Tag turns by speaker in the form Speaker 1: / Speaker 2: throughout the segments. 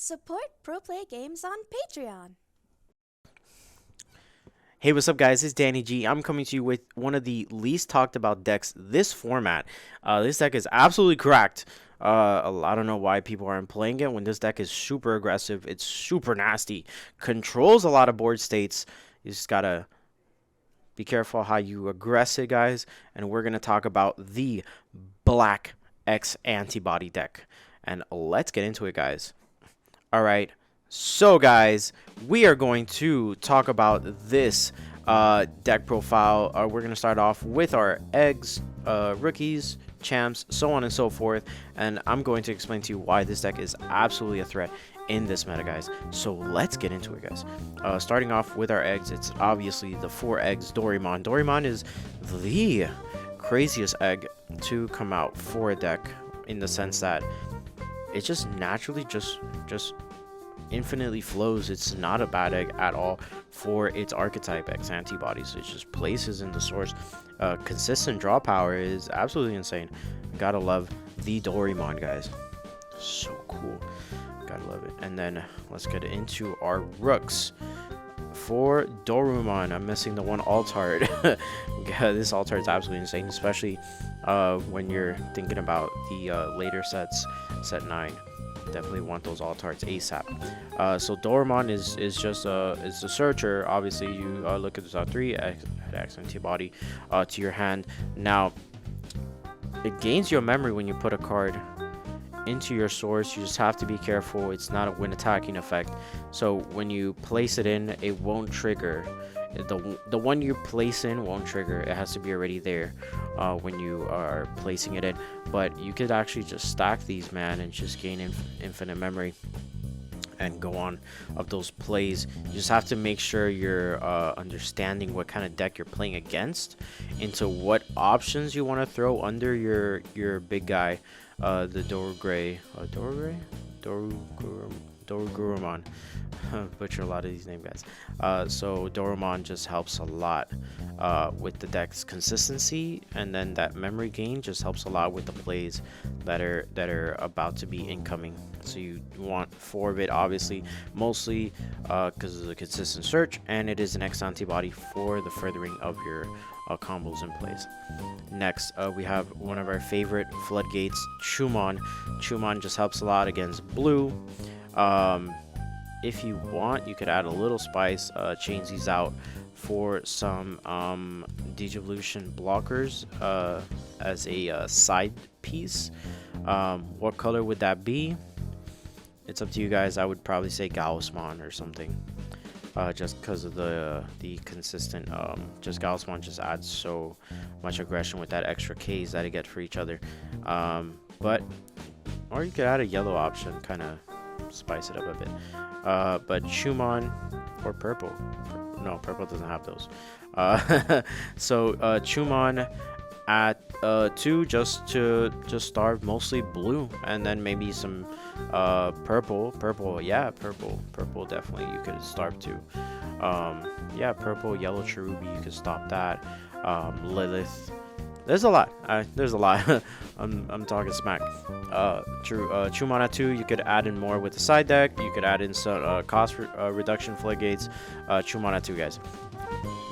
Speaker 1: Support Pro Play Games on Patreon.
Speaker 2: Hey, what's up, guys? It's Danny G. I'm coming to you with one of the least talked about decks this format. This deck is absolutely cracked. I don't know why people aren't playing it when this deck is super aggressive. It's super nasty. Controls a lot of board states. You just gotta be careful how you aggress it, guys. And we're gonna talk about the Black X Antibody deck. And let's get into it, guys. All right. So guys, we are going to talk about this deck profile. We're going to start off with our eggs, rookies, champs, so on and so forth. And I'm going to explain to you why this deck is absolutely a threat in this meta, guys. So let's get into it, guys. Starting off with our eggs, it's obviously the 4 eggs Darugamon. Darugamon is the craziest egg to come out for a deck in the sense that it just naturally just infinitely flows. It's not a bad egg at all for its archetype X antibodies. It just places in the source. Consistent draw power is absolutely insane. Gotta love the Darugamon, guys. So cool. Gotta love it. And then let's get into our Rooks. For Darugamon, I'm missing the one Altart. This Altart is absolutely insane, especially when you're thinking about the later sets, set 9. Definitely want those Altarts ASAP. So Darugamon is just is the searcher. Obviously, you look at the top 3 X antibody to your hand. Now, it gains your memory when you put a card into your source. You just have to be careful. It's not a when attacking effect. So when you place it in, it won't trigger. The one you place in won't trigger. It has to be already there when you are placing it in. But you could actually just stack these, man, and just gain infinite memory and go on of those plays. You just have to make sure you're understanding what kind of deck you're playing against, into what options you want to throw under your big guy, the Darugamon. Butcher a lot of these name guys. So Darugamon just helps a lot with the deck's consistency, and then that memory gain just helps a lot with the plays that are about to be incoming. So you want 4-bit, obviously, mostly because of the consistent search, and it is an X antibody for the furthering of your combos and plays. Next, we have one of our favorite floodgates, Chumon. Chumon just helps a lot against blue. If you want, you could add a little spice, change these out for some Digivolution blockers as a side piece. What color would that be? It's up to you guys. I would probably say Gaussmon or something, just because of the consistent. Just Gaussmon just adds so much aggression with that extra Ks that I get for each other. Or you could add a yellow option, kind of spice it up a bit. But Chumon or purple. No, purple doesn't have those. So Chumon at 2 just to starve mostly blue, and then maybe some purple. Yeah, purple definitely you could starve too. Yeah, purple, yellow cherubi, you could stop that. Lilith. There's a lot. I'm talking smack. Chumon at 2, you could add in more with the side deck. You could add in some cost reduction floodgates. Chumon at 2, guys.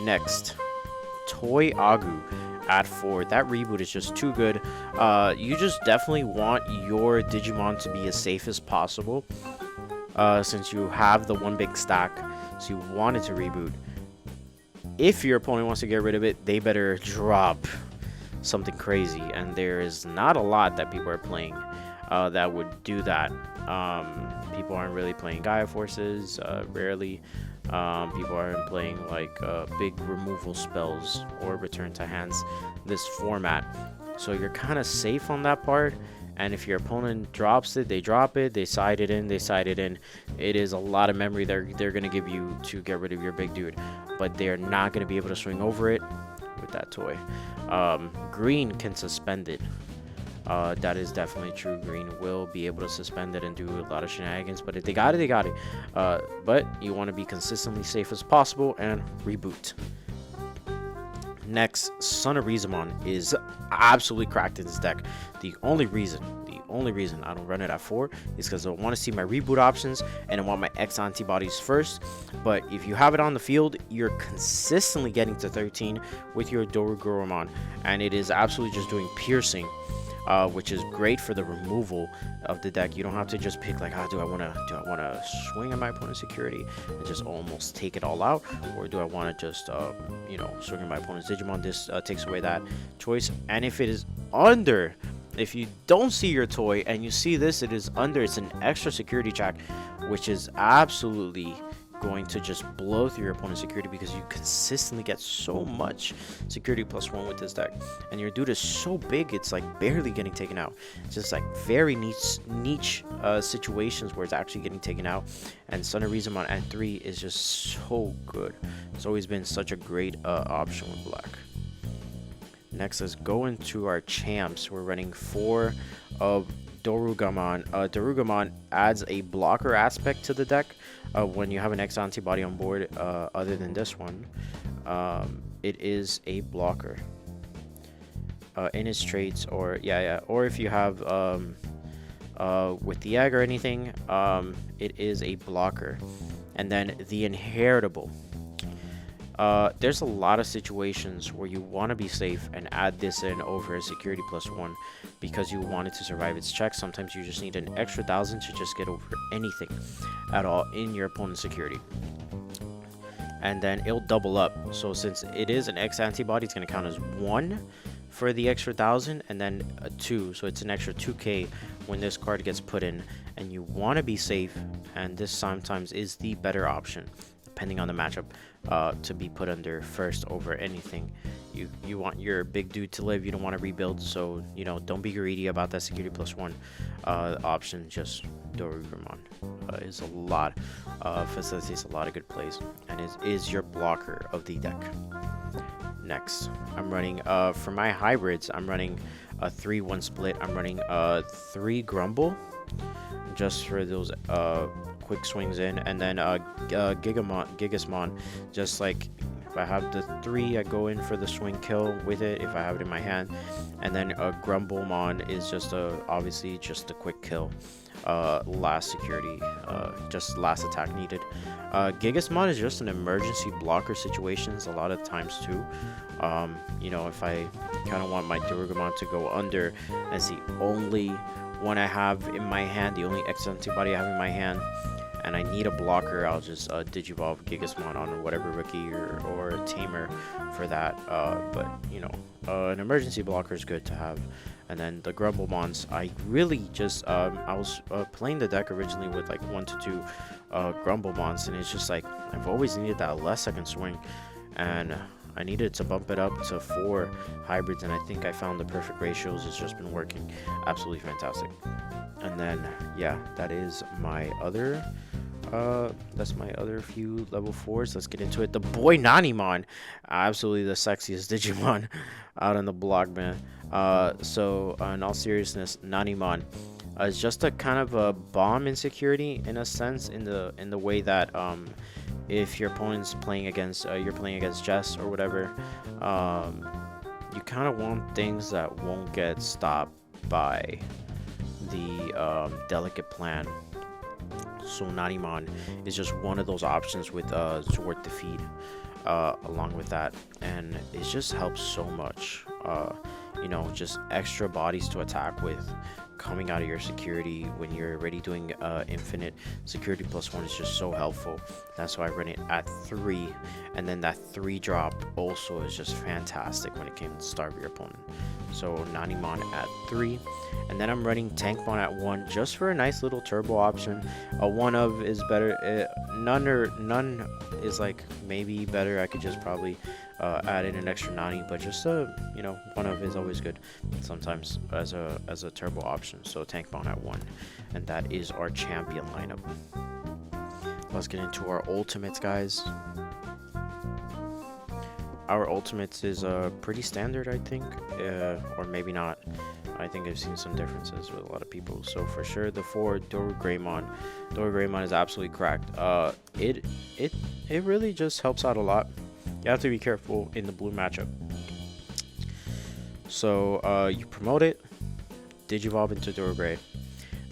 Speaker 2: Next, Toy Agu at 4. That reboot is just too good. You just definitely want your Digimon to be as safe as possible, since you have the one big stack. So you want it to reboot. If your opponent wants to get rid of it, they better drop something crazy, and there is not a lot that people are playing that would do that. People aren't really playing Gaia Forces, rarely. People aren't playing like big removal spells or return to hands this format, so you're kind of safe on that part. And if your opponent drops it, they drop it, they side it in. It is a lot of memory they're gonna give you to get rid of your big dude, but they're not gonna be able to swing over it with that toy. Green can suspend it. That is definitely true. Green will be able to suspend it and do a lot of shenanigans, but if they got it, they got it. But you want to be consistently safe as possible and reboot. Next, Sonorismon is absolutely cracked in this deck. The only reason only reason I don't run it at 4 is because I want to see my reboot options and I want my X antibodies first. But if you have it on the field, you're consistently getting to 13 with your Darugamon, and it is absolutely just doing piercing, which is great for the removal of the deck. You don't have to just pick like, do I want to swing at my opponent's security and just almost take it all out, or do I want to just swing at my opponent's Digimon? This takes away that choice. And if it is under, if you don't see your toy and you see this, it is under, it's an extra security check, which is absolutely going to just blow through your opponent's security, because you consistently get so much security +1 with this deck, and your dude is so big it's like barely getting taken out. It's just like very niche situations where it's actually getting taken out, and Sonorismon at 3 is just so good. It's always been such a great option with black. Next, let's go into our champs. We're running 4 of Darugamon. Darugamon adds a blocker aspect to the deck when you have an X antibody on board. Other than this one, it is a blocker in its traits, or or if you have with the egg or anything, it is a blocker. And then the inheritable. There's a lot of situations where you want to be safe and add this in over a security +1 because you want it to survive its check. Sometimes you just need an extra 1,000 to just get over anything at all in your opponent's security, and then it'll double up. So since it is an X antibody, it's going to count as 1 for the extra 1,000, and then a 2, so it's an extra 2k when this card gets put in. And you want to be safe, and this sometimes is the better option depending on the matchup, to be put under first over anything. You want your big dude to live. You don't want to rebuild, so don't be greedy about that security +1 option. Just Darugamon is a lot, facilitates a lot of good plays, and is your blocker of the deck. Next, I'm running for my hybrids, I'm running a 3-1 split. I'm running 3 Grumble just for those quick swings in, and then Gigasmon, just like if I have the 3, I go in for the swing kill with it if I have it in my hand. And then Grumblemon is just obviously just a quick kill, last security, just last attack needed. Gigasmon is just an emergency blocker situations a lot of times too. If I kind of want my Darugamon to go under as the only one I have in my hand, the only X antibody I have in my hand, and I need a blocker, I'll just Digivolve Gigasmon on whatever rookie or tamer for that. But an emergency blocker is good to have. And then the Grumblemons, I really just I was playing the deck originally with like 1 to 2 Grumblemons, and it's just like I've always needed that last second swing, and I needed to bump it up to 4 hybrids, and I think I found the perfect ratios. It's just been working absolutely fantastic. And then that is my other that's my other few level 4s. Let's get into it. The boy Nanimon, absolutely the sexiest Digimon out on the block, man. So in all seriousness, Nanimon is just a kind of a bomb in security in a sense, in the way that if your opponent's playing against you're playing against Jess or whatever, you kind of want things that won't get stopped by the delicate plan. So Nanimon is just one of those options with Zworth defeat along with that, and it just helps so much. Just extra bodies to attack with coming out of your security when you're already doing infinite security +1 is just so helpful. That's why I run it at 3, and then that 3 drop also is just fantastic when it came to starve your opponent. So Nanimon at 3, and then I'm running Tankmon at 1 just for a nice little turbo option. A 1 of is better, none is like maybe better. I could just probably add in an extra Nani, but just 1 of is always good sometimes as a turbo option. So Tankmon at 1, and that is our champion lineup. Let's get into our ultimates, guys. Our ultimates is pretty standard, I think, or maybe not. I think I've seen some differences with a lot of people. So for sure, the 4 Darugamon is absolutely cracked. It really just helps out a lot. You have to be careful in the blue matchup. So you promote it, Digivolve into Duragray.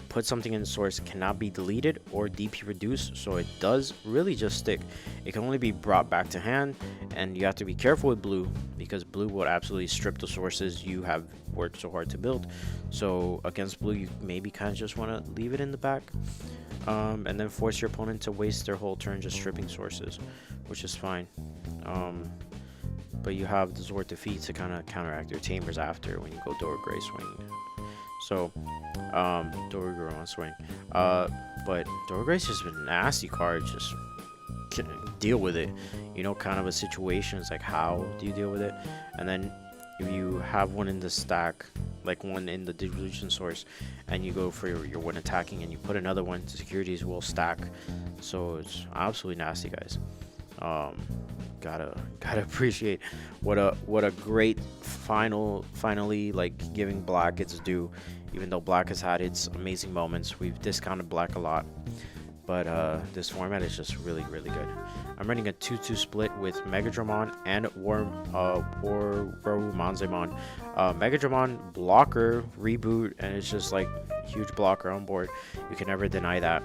Speaker 2: Put something in the source, cannot be deleted or DP reduced, so it does really just stick. It can only be brought back to hand, and you have to be careful with blue, because blue will absolutely strip the sources you have worked so hard to build. So against blue, you maybe kind of just want to leave it in the back, and then force your opponent to waste their whole turn just stripping sources, which is fine. But you have the Zworth defeat to kind of counteract their Tamers after when you go Duragray swing. So Darugamon swing. But Duragray's just a nasty card. Just deal with it. You know, kind of a situation. It's like, how do you deal with it? And then if you have one in the stack, like one in the Digivolution source, and you go for your one attacking, and you put another one, securities will stack. So it's absolutely nasty, guys. Gotta appreciate what a great finally like giving black its due. Even though black has had its amazing moments, we've discounted black a lot, but this format is just really good. I'm running a 2-2 split with Megadramon and Sonorismon. Megadramon blocker reboot, and it's just like huge blocker on board. You can never deny that.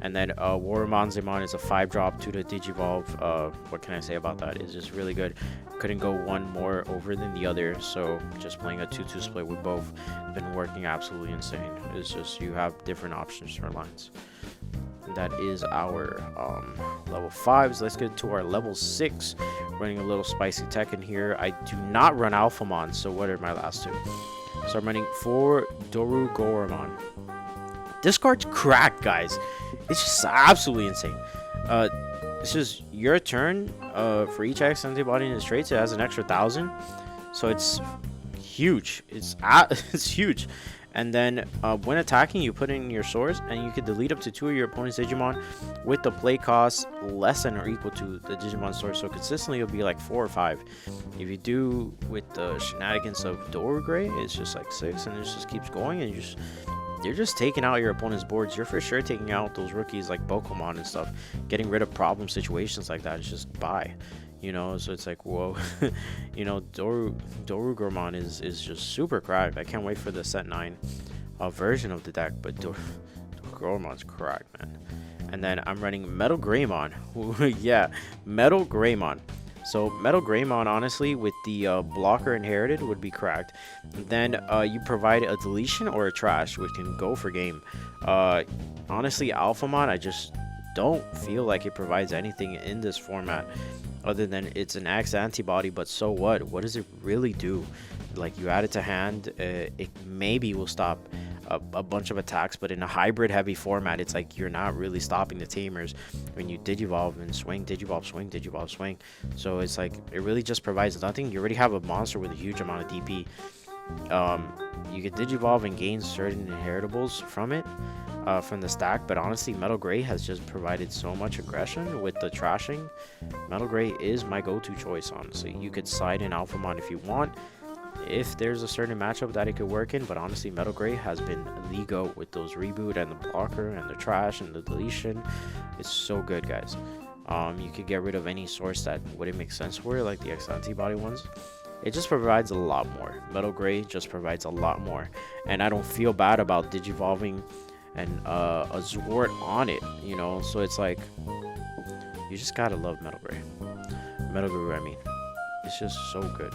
Speaker 2: And then Sonorismon is a 5-drop to the Digivolve. What can I say about that? It's just really good. Couldn't go one more over than the other, so just playing a 2-2 split with both has been working absolutely insane. It's just you have different options for lines. And that is our level 5s. Let's get to our level 6. Running a little spicy tech in here. I do not run Alphamon, so what are my last two? So I'm running 4 Darugamon. This card's cracked, guys. It's just absolutely insane. It's just your turn. For each X antibody in its traits, it has an extra 1,000. So it's huge. It's huge. And then when attacking, you put in your source, and you can delete up to 2 of your opponent's Digimon with the play cost less than or equal to the Digimon source. So consistently, it'll be like 4 or 5. If you do with the shenanigans of Duragray, it's just like 6, and it just keeps going, and you're just taking out your opponent's boards. You're for sure taking out those rookies like Pokemon and stuff. Getting rid of problem situations like that is just bye. You know, so it's like, whoa. You know, Darugamon is just super cracked. I can't wait for the set 9 version of the deck, but Darugamon's cracked, man. And then I'm running Metal Greymon. Yeah, Metal Greymon. So Metal Greymon, honestly, with the blocker inherited, would be cracked. Then you provide a deletion or a trash, which can go for game. Honestly, Alphamon, I just don't feel like it provides anything in this format other than it's an X antibody, but so what? What does it really do? Like, you add it to hand, it maybe will stop a bunch of attacks, but in a hybrid heavy format, it's like you're not really stopping the Tamers when you Digivolve and swing, Digivolve, swing, Digivolve, swing. So it's like, it really just provides nothing. You already have a monster with a huge amount of DP. You can Digivolve and gain certain inheritables from it, from the stack, but honestly, Metal Gray has just provided so much aggression with the trashing. Metal Gray is my go-to choice, honestly. You could side in Alphamon if you want, if there's a certain matchup that it could work in, but honestly, Metal Gray has been the GOAT with those reboot and the blocker and the trash and the deletion. It's so good, guys. You could get rid of any source that wouldn't make sense for it, like the X antibody ones. It just provides a lot more. Metal Gray just provides a lot more, and I don't feel bad about Digivolving and a Zworth on it, you know. So it's like, you just gotta love Metal Gray. Metal Gray, I mean, it's just so good.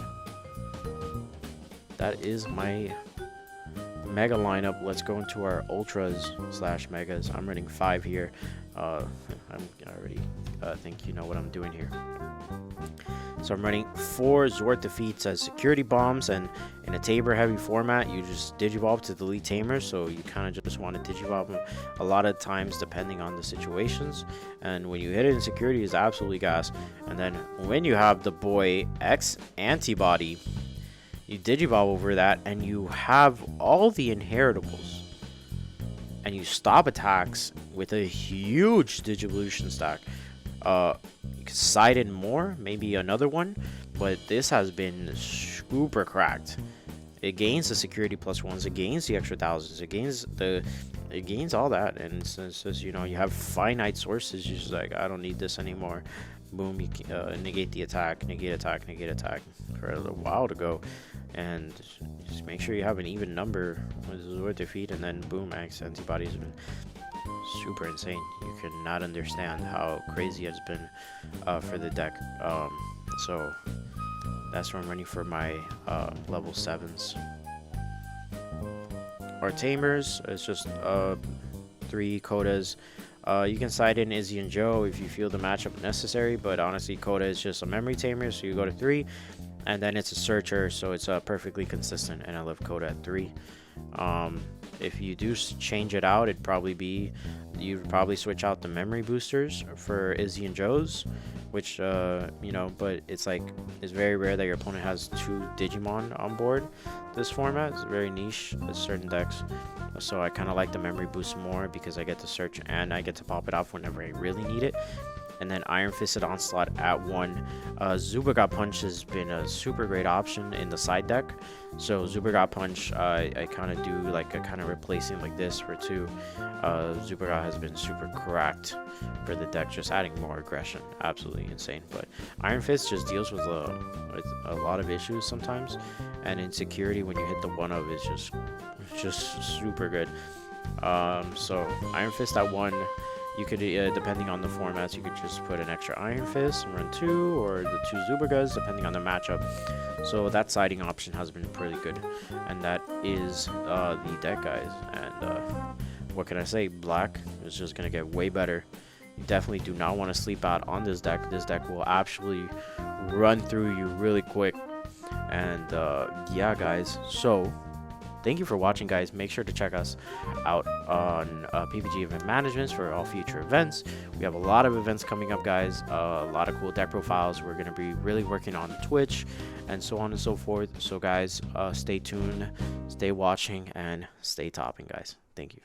Speaker 2: That is my mega lineup. Let's go into our ultras / megas. I'm running 5 here. I already think you know what I'm doing here. So I'm running 4 Zworth defeats as security bombs, and in a Tamer heavy format, you just Digivolve to delete Tamers, so you kind of just want to Digivolve them a lot of times depending on the situations, and when you hit it in security, it's absolutely gas. And then when you have the boy X Antibody, you Digivolve over that, and you have all the inheritables, and you stop attacks with a huge Digivolution stack. You can side in more, maybe another one, but this has been super cracked. It gains the security +1s, it gains the extra 1,000s, it gains all that, and it's just, you know, you have finite sources. You're just like, I don't need this anymore. Boom, you negate the attack, negate attack, negate attack for a little while to go. and just make sure you have an even number with Zworth defeat, and then boom, Max Antibody has been super insane. You cannot understand how crazy it's been for the deck. So that's what I'm running for my level 7s. Our tamers, it's just 3 Kodas. You can side in Izzy and Joe if you feel the matchup necessary, but honestly, Koda is just a memory tamer, so you go to 3, and then it's a searcher, so it's perfectly consistent, and I love Koda at 3. If you do change it out, it'd probably be, you'd probably switch out the memory boosters for Izzy and Joe's, which you know, but it's like, it's very rare that your opponent has 2 Digimon on board. This format is very niche with certain decks, so I kind of like the memory boost more because I get to search and I get to pop it off whenever I really need it. And then Iron Fisted Onslaught at 1. Zubagot Punch has been a super great option in the side deck. So Zubagot Punch, I kind of do like a kind of replacing like this for 2. Zubagot has been super cracked for the deck, just adding more aggression. Absolutely insane. But Iron Fist just deals with a lot of issues sometimes, and insecurity when you hit the 1-of is just super good. So Iron Fist at 1. You could, depending on the formats, you could just put an extra Iron Fist and run 2, or the 2 Zubagas, depending on the matchup. So that siding option has been pretty good. And that is the deck, guys. And what can I say? Black is just going to get way better. You definitely do not want to sleep out on this deck. This deck will actually run through you really quick. And yeah, guys. So thank you for watching, guys. Make sure to check us out on PPG Event Management for all future events. We have a lot of events coming up, guys. A lot of cool deck profiles. We're going to be really working on Twitch and so on and so forth. So, guys, stay tuned, stay watching, and stay topping, guys. Thank you.